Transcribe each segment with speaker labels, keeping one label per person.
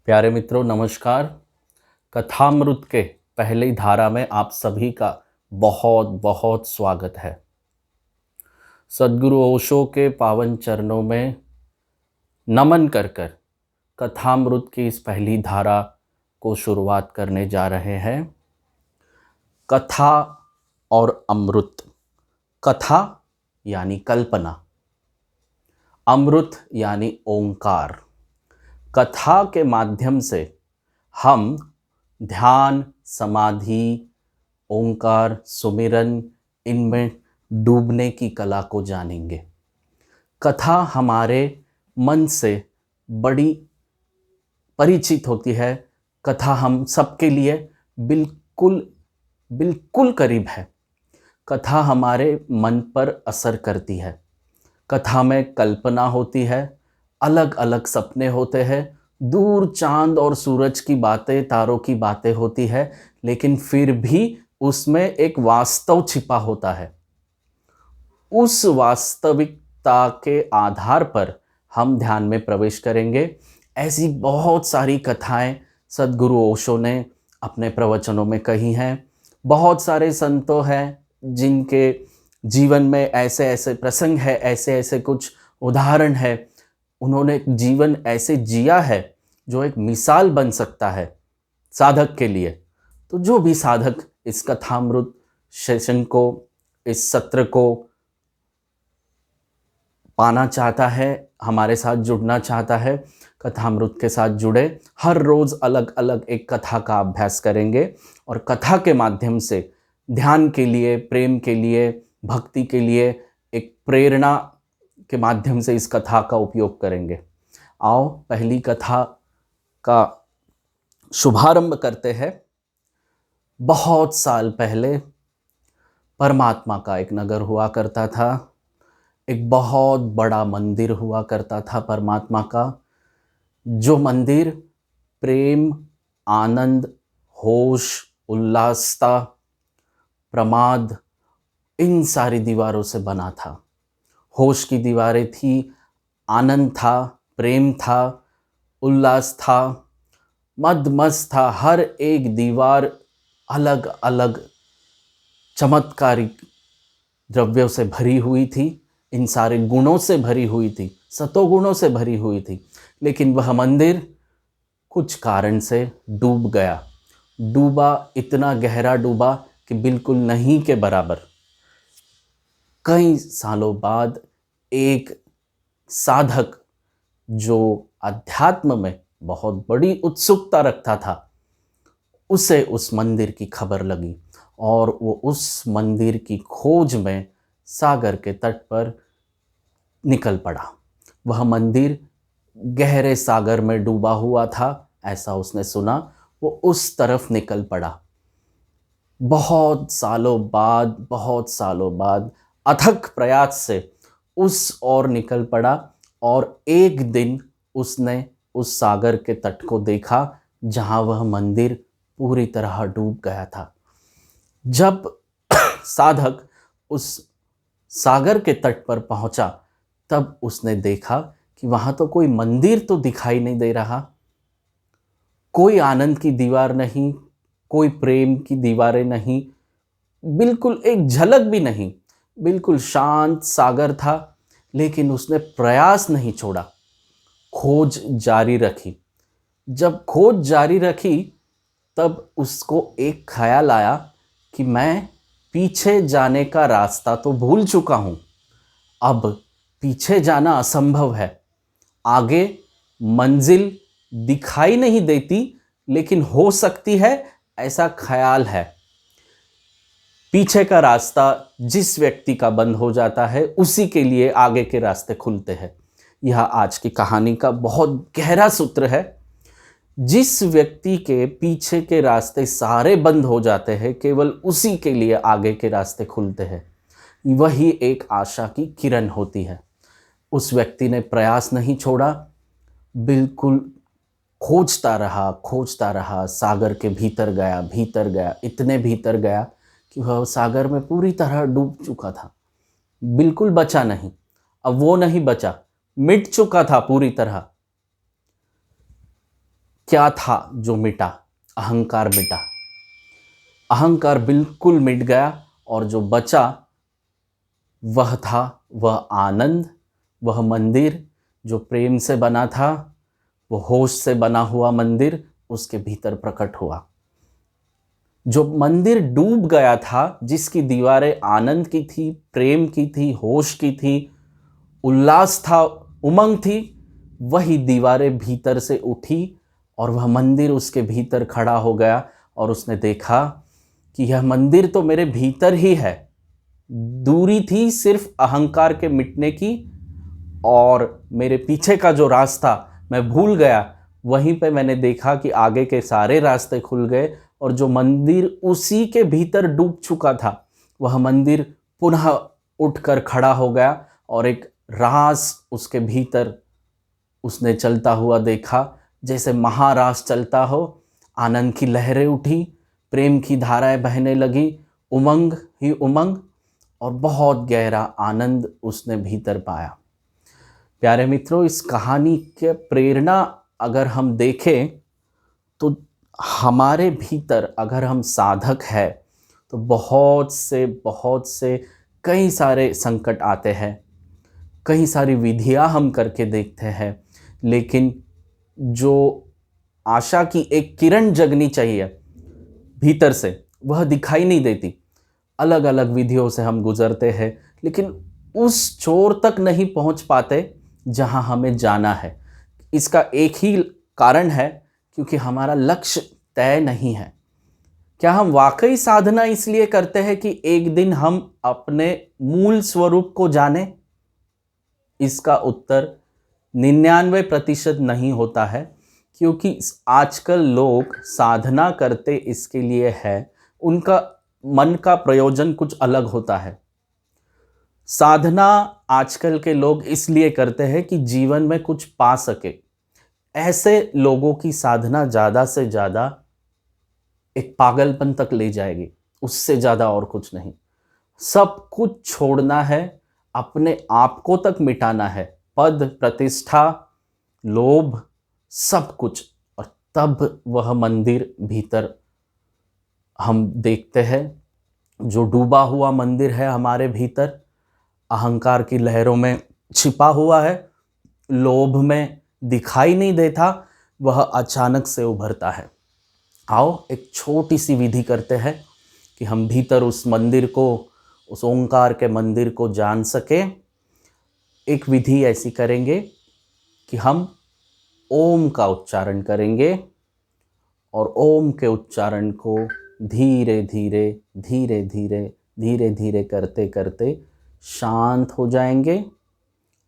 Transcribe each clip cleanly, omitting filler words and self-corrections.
Speaker 1: प्यारे मित्रों नमस्कार। कथामृत के पहली धारा में आप सभी का बहुत बहुत स्वागत है। सद्गुरु ओशो के पावन चरणों में नमन कर कर कथामृत की इस पहली धारा को शुरुआत करने जा रहे हैं। कथा और अमृत। कथा यानी कल्पना, अमृत यानी ओंकार। कथा के माध्यम से हम ध्यान, समाधि, ओंकार, सुमिरन, इनमें डूबने की कला को जानेंगे। कथा हमारे मन से बड़ी परिचित होती है। कथा हम सबके लिए बिल्कुल बिल्कुल करीब है। कथा हमारे मन पर असर करती है। कथा में कल्पना होती है, अलग अलग सपने होते हैं, दूर चांद और सूरज की बातें, तारों की बातें होती है, लेकिन फिर भी उसमें एक वास्तव छिपा होता है। उस वास्तविकता के आधार पर हम ध्यान में प्रवेश करेंगे। ऐसी बहुत सारी कथाएं सद्गुरु ओशो ने अपने प्रवचनों में कही हैं। बहुत सारे संतों हैं जिनके जीवन में ऐसे ऐसे प्रसंग है, ऐसे ऐसे कुछ उदाहरण है। उन्होंने जीवन ऐसे जिया है जो एक मिसाल बन सकता है साधक के लिए। तो जो भी साधक इस कथामृत सेशन को, इस सत्र को पाना चाहता है, हमारे साथ जुड़ना चाहता है, कथामृत के साथ जुड़े। हर रोज़ अलग अलग एक कथा का अभ्यास करेंगे और कथा के माध्यम से ध्यान के लिए, प्रेम के लिए, भक्ति के लिए एक प्रेरणा के माध्यम से इस कथा का उपयोग करेंगे। आओ पहली कथा का शुभारंभ करते हैं। बहुत साल पहले परमात्मा का एक नगर हुआ करता था। एक बहुत बड़ा मंदिर हुआ करता था परमात्मा का, जो मंदिर प्रेम, आनंद, होश, उल्लासता, प्रमाद, इन सारी दीवारों से बना था। होश की दीवारें थी, आनंद था, प्रेम था, उल्लास था, मद मस्त था। हर एक दीवार अलग अलग चमत्कारिक द्रव्यों से भरी हुई थी, इन सारे गुणों से भरी हुई थी, सतोगुणों से भरी हुई थी। लेकिन वह मंदिर कुछ कारण से डूब गया। डूबा, इतना गहरा डूबा कि बिल्कुल नहीं के बराबर। कई सालों बाद एक साधक जो अध्यात्म में बहुत बड़ी उत्सुकता रखता था, उसे उस मंदिर की खबर लगी और वो उस मंदिर की खोज में सागर के तट पर निकल पड़ा। वह मंदिर गहरे सागर में डूबा हुआ था, ऐसा उसने सुना। वो उस तरफ निकल पड़ा। बहुत सालों बाद अथक प्रयास से उस ओर निकल पड़ा और एक दिन उसने उस सागर के तट को देखा जहां वह मंदिर पूरी तरह डूब गया था। जब साधक उस सागर के तट पर पहुंचा, तब उसने देखा कि वहां तो कोई मंदिर तो दिखाई नहीं दे रहा, कोई आनंद की दीवार नहीं, कोई प्रेम की दीवारें नहीं, बिल्कुल एक झलक भी नहीं। बिल्कुल शांत सागर था। लेकिन उसने प्रयास नहीं छोड़ा, खोज जारी रखी। जब खोज जारी रखी, तब उसको एक ख्याल आया कि मैं पीछे जाने का रास्ता तो भूल चुका हूं, अब पीछे जाना असंभव है। आगे मंजिल दिखाई नहीं देती, लेकिन हो सकती है, ऐसा ख्याल है। पीछे का रास्ता जिस व्यक्ति का बंद हो जाता है, उसी के लिए आगे के रास्ते खुलते हैं। यह आज की कहानी का बहुत गहरा सूत्र है। जिस व्यक्ति के पीछे के रास्ते सारे बंद हो जाते हैं, केवल उसी के लिए आगे के रास्ते खुलते हैं। वही एक आशा की किरण होती है। उस व्यक्ति ने प्रयास नहीं छोड़ा, बिल्कुल खोजता रहा, सागर के भीतर गया, इतने भीतर गया कि वह सागर में पूरी तरह डूब चुका था। बिल्कुल बचा नहीं, अब वो नहीं बचा, मिट चुका था पूरी तरह। क्या था जो मिटा? अहंकार मिटा। अहंकार बिल्कुल मिट गया और जो बचा वह था वह आनंद, वह मंदिर जो प्रेम से बना था, वो होश से बना हुआ मंदिर उसके भीतर प्रकट हुआ। जो मंदिर डूब गया था, जिसकी दीवारें आनंद की थी, प्रेम की थी, होश की थी, उल्लास था, उमंग थी, वही दीवारें भीतर से उठी और वह मंदिर उसके भीतर खड़ा हो गया और उसने देखा कि यह मंदिर तो मेरे भीतर ही है। दूरी थी सिर्फ अहंकार के मिटने की, और मेरे पीछे का जो रास्ता मैं भूल गया, वहीं पे मैंने देखा कि आगे के सारे रास्ते खुल गए और जो मंदिर उसी के भीतर डूब चुका था, वह मंदिर पुनः उठकर खड़ा हो गया और एक रास उसके भीतर उसने चलता हुआ देखा, जैसे महारास चलता हो। आनंद की लहरें उठी, प्रेम की धाराएं बहने लगी, उमंग ही उमंग, और बहुत गहरा आनंद उसने भीतर पाया। प्यारे मित्रों, इस कहानी के प्रेरणा अगर हम देखें तो हमारे भीतर अगर हम साधक हैं तो बहुत से कई सारे संकट आते हैं, कई सारी विधियां हम करके देखते हैं, लेकिन जो आशा की एक किरण जगनी चाहिए भीतर से, वह दिखाई नहीं देती। अलग अलग विधियों से हम गुजरते हैं, लेकिन उस छोर तक नहीं पहुंच पाते जहां हमें जाना है। इसका एक ही कारण है, क्योंकि हमारा लक्ष्य तय नहीं है। क्या हम वाकई साधना इसलिए करते हैं कि एक दिन हम अपने मूल स्वरूप को जाने? इसका उत्तर 99% नहीं होता है, क्योंकि आजकल लोग साधना करते इसके लिए है, उनका मन का प्रयोजन कुछ अलग होता है। साधना आजकल के लोग इसलिए करते हैं कि जीवन में कुछ पा सके। ऐसे लोगों की साधना ज़्यादा से ज़्यादा एक पागलपन तक ले जाएगी, उससे ज़्यादा और कुछ नहीं। सब कुछ छोड़ना है, अपने आप को तक मिटाना है, पद प्रतिष्ठा, लोभ, सब कुछ, और तब वह मंदिर भीतर हम देखते हैं। जो डूबा हुआ मंदिर है हमारे भीतर, अहंकार की लहरों में छिपा हुआ है, लोभ में दिखाई नहीं देता, वह अचानक से उभरता है। आओ एक छोटी सी विधि करते हैं कि हम भीतर उस मंदिर को, उस ओंकार के मंदिर को जान सके। एक विधि ऐसी करेंगे कि हम ओम का उच्चारण करेंगे और ओम के उच्चारण को धीरे धीरे धीरे धीरे धीरे धीरे करते करते शांत हो जाएंगे,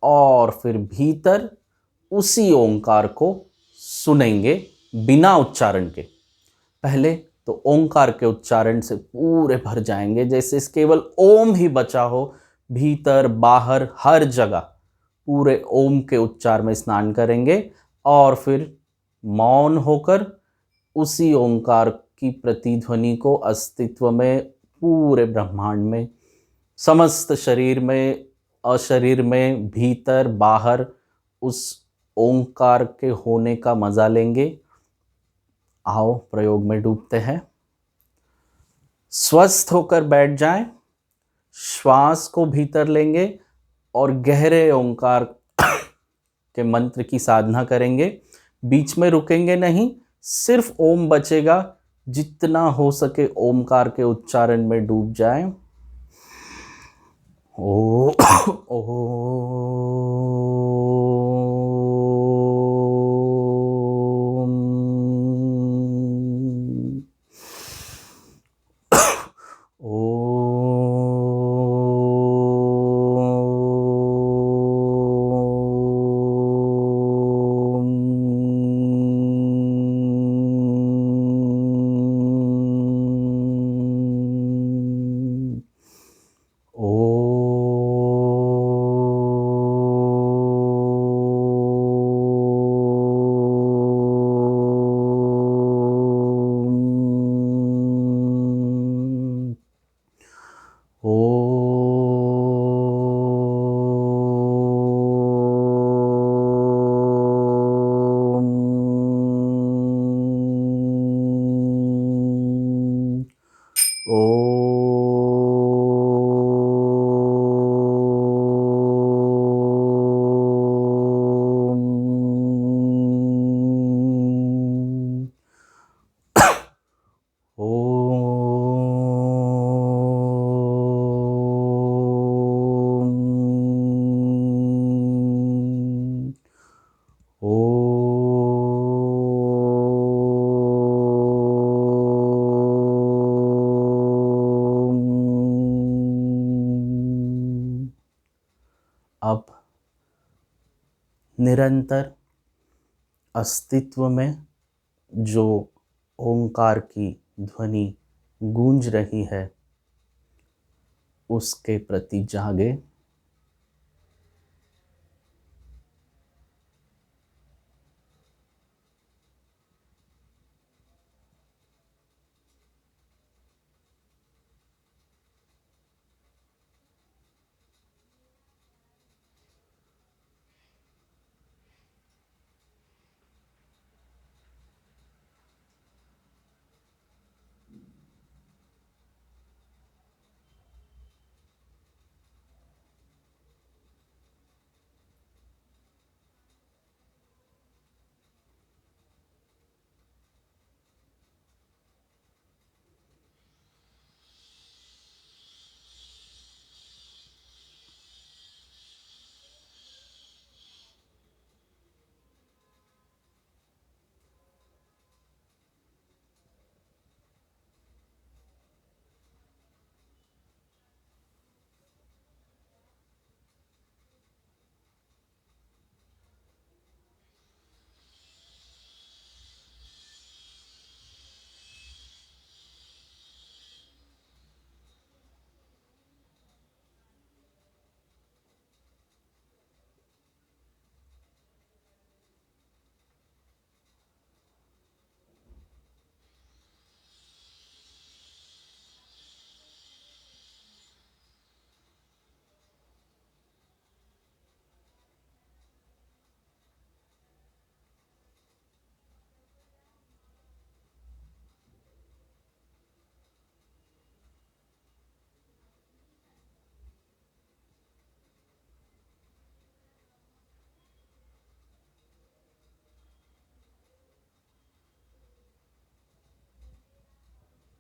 Speaker 1: और फिर भीतर उसी ओंकार को सुनेंगे बिना उच्चारण के। पहले तो ओंकार के उच्चारण से पूरे भर जाएंगे, जैसे केवल ओम ही बचा हो, भीतर बाहर हर जगह पूरे ओम के उच्चार में स्नान करेंगे, और फिर मौन होकर उसी ओंकार की प्रतिध्वनि को अस्तित्व में, पूरे ब्रह्मांड में, समस्त शरीर में, अशरीर में, भीतर बाहर उस ओंकार के होने का मजा लेंगे। आओ प्रयोग में डूबते हैं। स्वस्थ होकर बैठ जाएं, श्वास को भीतर लेंगे और गहरे ओंकार के मंत्र की साधना करेंगे। बीच में रुकेंगे नहीं, सिर्फ ओम बचेगा, जितना हो सके ओमकार के उच्चारण में डूब जाएं। ओ निरंतर अस्तित्व में जो ओंकार की ध्वनि गूंज रही है उसके प्रति जागे।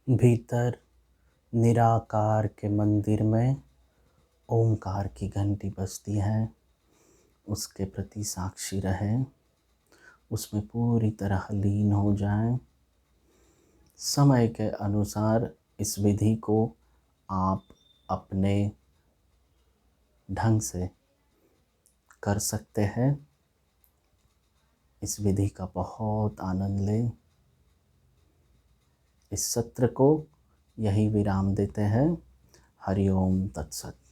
Speaker 1: भीतर निराकार के मंदिर में ओंकार की घंटी बजती है, उसके प्रति साक्षी रहें, उसमें पूरी तरह लीन हो जाएं। समय के अनुसार इस विधि को आप अपने ढंग से कर सकते हैं। इस विधि का बहुत आनंद लें। इस सत्र को यही विराम देते हैं। हरि ओम तत्सत।